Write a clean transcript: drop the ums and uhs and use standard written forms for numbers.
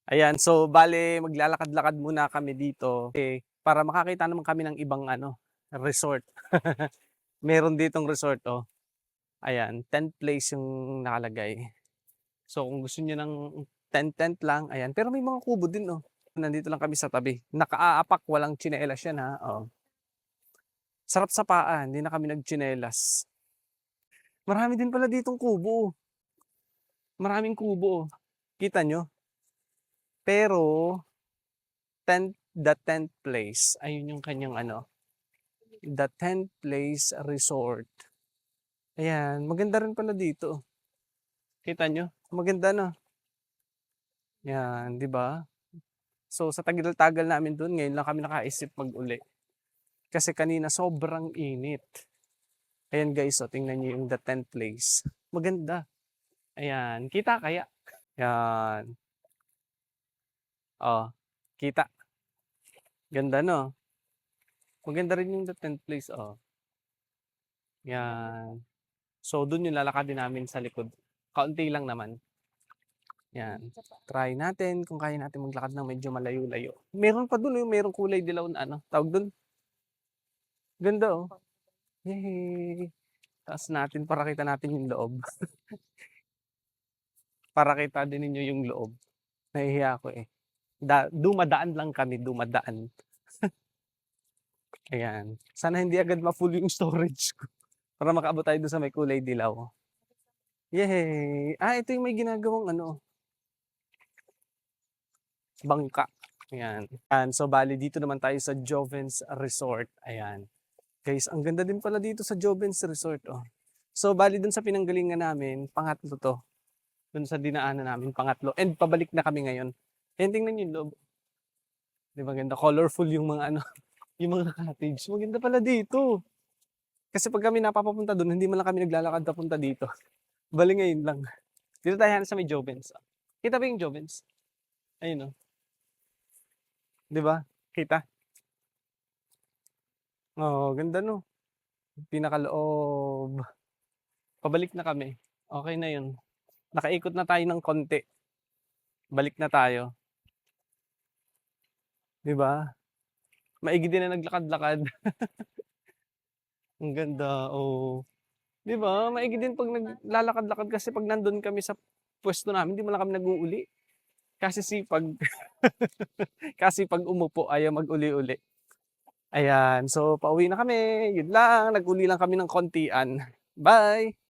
Ayan, so bale maglalakad-lakad muna kami dito, para makakita naman kami ng ibang resort. Meron ditong resort, ayan, tent place yung nakalagay. So kung gusto niyo ng tent-tent lang, ayan, pero may mga kubo din, nandito lang kami sa tabi. Naka-aapak, walang tsinelas yan, Sarap sa paa, hindi na kami nagtsinelas. Marami din pala ditong kubo, maraming kubo, kita niyo? Pero the tent place, ayun yung kanyang the tent place resort. Ayan, maganda rin pala dito. Kita niyo? Maganda 'no? 'Yan, 'di ba? So, sa tagal-tagal namin dun, ngayon lang kami nakaisip mag-uli. Kasi kanina sobrang init. Ayan guys, tingnan niyo yung the tent place. Maganda. Ayan, kita kaya? 'Yan. Oh, kita. Ganda 'no? Maganda rin yung the tent place, 'Yan. So, dun yung lalakadin namin sa likod. Kaunti lang naman. 'Yan. Try natin kung kaya natin maglakad ng medyo malayo-layo. Meron pa dun, merong kulay dilaw na tawag dun? Ganda, Yehey! Taas natin para kita natin yung loob. Para kita din ninyo yung loob. Nahihiya ako, eh. Dumadaan lang kami, dumadaan. Ayan. Sana hindi agad ma-full yung storage ko para makaabot tayo dun sa may kulay dilaw. Yehey! Ito yung may ginagawang bangka. Ayan. So bale dito naman tayo sa Joven's Resort. Ayan. Guys, ang ganda din pala dito sa Joven's Resort, So bale dun sa pinanggalingan namin, pangatlo 'to. Dun sa dinaanan namin, pangatlo and pabalik na kami ngayon. Ayan, tingnan niyo yung loob. 'Di ba ganda? Colorful yung mga yung mga cottage. Maganda pala dito. Kasi 'pag kami napapapunta dun, hindi man lang kami naglalakad papunta dito. Bale ngayon lang. Dito tayo hanap sa may Joven's. Kita ba yung Joven's? Ayun, 'di ba? Kita? Oo, ganda 'no? Pinakaloob. Pabalik na kami. Okey na yun. Nakaikot na tayo ng konti. Balik na tayo, 'di ba? Maigi din na naglakad-lakad. Ang ganda, 'Di ba? Maigi din 'pag naglalakad-lakad kasi 'pag nandun kami sa puwesto namin, 'di man lang kami nag-uuli. Kasi sipag. Kasi 'pag umupo ayaw mag-uli-uli. Ayan, so pauwi na kami, yun lang, nag-uli lang kami ng kontian. Bye.